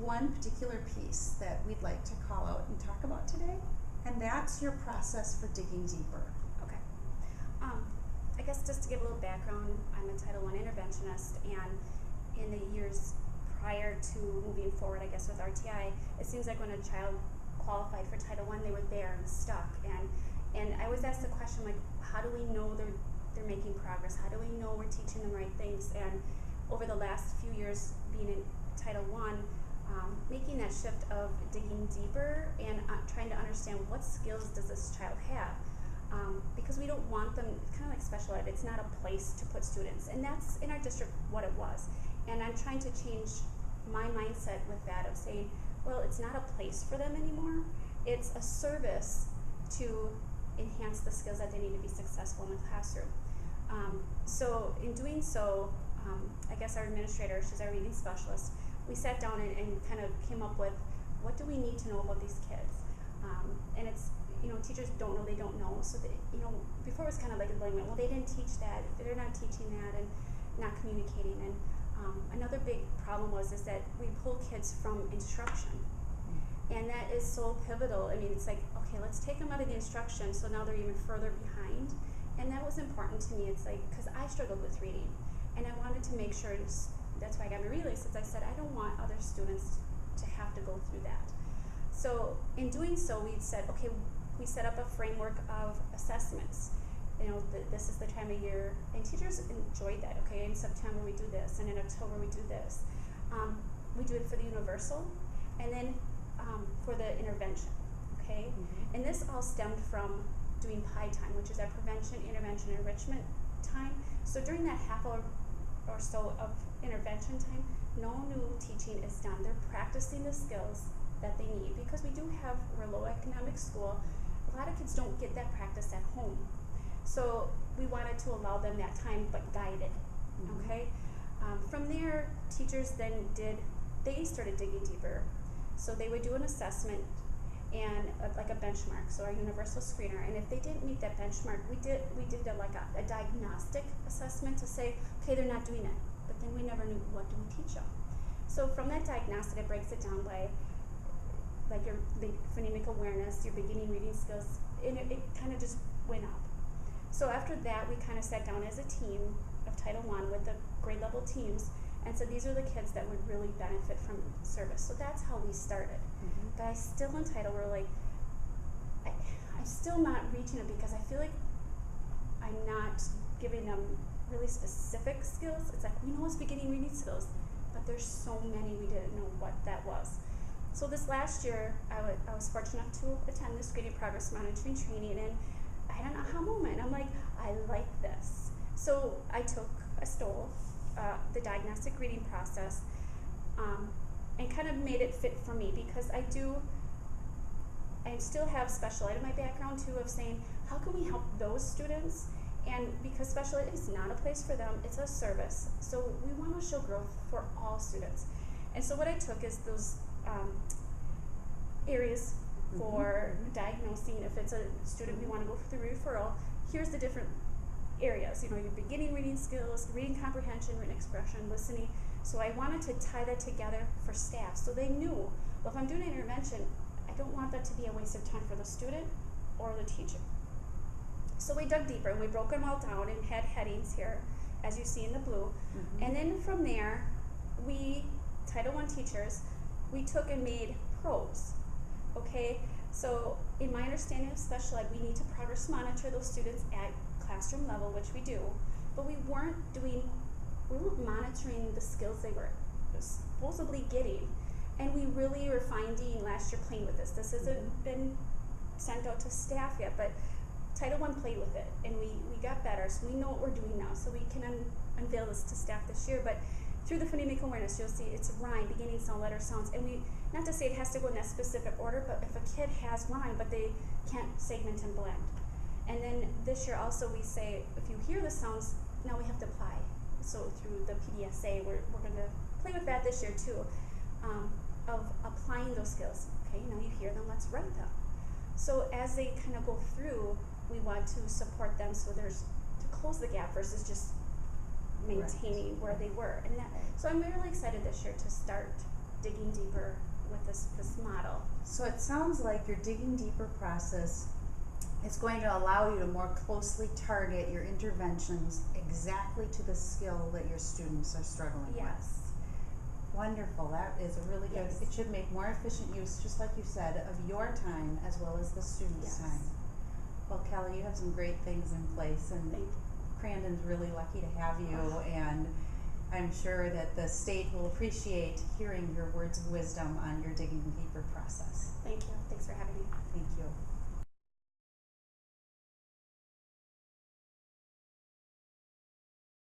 one particular piece that we'd like to call out and talk about today, and that's your process for digging deeper. Okay. I guess just to give a little background, I'm a Title I interventionist, and in the years prior to moving forward, I guess, with RTI, it seems like when a child qualified for Title I, they were there and stuck. And I always ask the question, like, how do we know they're making progress? How do we know we're teaching them right things? And over the last few years being in Title I, making that shift of digging deeper and trying to understand what skills does this child have. Because we don't want them, it's kind of like special ed, it's not a place to put students. And that's in our district what it was. And I'm trying to change my mindset with that of saying, well, it's not a place for them anymore. It's a service to enhance the skills that they need to be successful in the classroom. So in doing so, I guess our administrator, she's our reading specialist, we sat down and kind of came up with, what do we need to know about these kids? And it's, teachers don't know, they don't know. So, before it was kind of like a blame, well, they didn't teach that, they're not teaching that, and not communicating. And another big problem is that we pull kids from instruction. And that is so pivotal. I mean, it's like, okay, let's take them out of the instruction, so now they're even further behind. And that was important to me. It's like, because I struggled with reading, and I wanted to make sure, that's why I got my relay, since I said I don't want other students to have to go through that. So in doing so, we said, okay, we set up a framework of assessments. This is the time of year, and teachers enjoyed that. Okay, in September we do this, and in October we do this. We do it for the universal, and then for the intervention. Okay, and this all stemmed from doing PI time, which is our prevention, intervention, enrichment time. So during that half hour or so of intervention time, no new teaching is done. They're practicing the skills that they need, because we're a low economic school. A lot of kids don't get that practice at home. So we wanted to allow them that time, but guided, okay? From there, teachers then they started digging deeper. So they would do an assessment and like a benchmark, so our universal screener. And if they didn't meet that benchmark, we did a diagnostic assessment to say, okay, they're not doing it. But then we never knew, what do we teach them? So from that diagnostic, it breaks it down by like your phonemic awareness, your beginning reading skills, and it kind of just went up. So after that, we kind of sat down as a team of Title I with the grade level teams and said, these are the kids that would really benefit from service. So that's how we started. But I still in Title, we're like, I'm still not reaching it, because I feel like I'm not giving them really specific skills. It's like, we know it's beginning reading skills, but there's so many we didn't know what that was. So this last year, I was fortunate enough to attend this grading progress monitoring training, and I had an aha moment. I'm like, I like this. So I stole the diagnostic reading process and kind of made it fit for me, because I still have special ed in my background too, of saying, how can we help those students? And because special ed is not a place for them, it's a service. So we want to show growth for all students. And so what I took is those areas for diagnosing. If it's a student we want to go through the referral, here's the different areas. Your beginning reading skills, reading comprehension, written expression, listening. So I wanted to tie that together for staff, so they knew, well, if I'm doing an intervention, I don't want that to be a waste of time for the student or the teacher. So we dug deeper, and we broke them all down and had headings here, as you see in the blue. And then from there, we, Title I teachers, we took and made pros. Okay, so in my understanding of special ed, we need to progress monitor those students at classroom level, which we do, but we weren't monitoring the skills they were supposedly getting. And we really were finding last year playing with this. This hasn't been sent out to staff yet, but Title I played with it, and we got better, so we know what we're doing now, so we can unveil this to staff this year. But through the phonemic awareness, you'll see it's rhyme, beginning sound, letter sounds, and not to say it has to go in that specific order, but if a kid has rhyme, but they can't segment and blend. And then this year also we say, if you hear the sounds, now we have to apply. So through the PDSA, we're going to play with that this year too, of applying those skills. Okay, now you hear them, let's write them. So as they kind of go through, we want to support them, so there's to close the gap versus just maintaining where they were. And so I'm really excited this year to start digging deeper with this model. So it sounds like your digging deeper process is going to allow you to more closely target your interventions exactly to the skill that your students are struggling with. Yes. Wonderful. That is a really good. Yes. It should make more efficient use, just like you said, of your time as well as the students' Yes. time. Well, Kellie, you have some great things in place, and Thank you. Crandon's really lucky to have you, and I'm sure that the state will appreciate hearing your words of wisdom on your digging deeper process. Thank you. Thanks for having me. Thank you.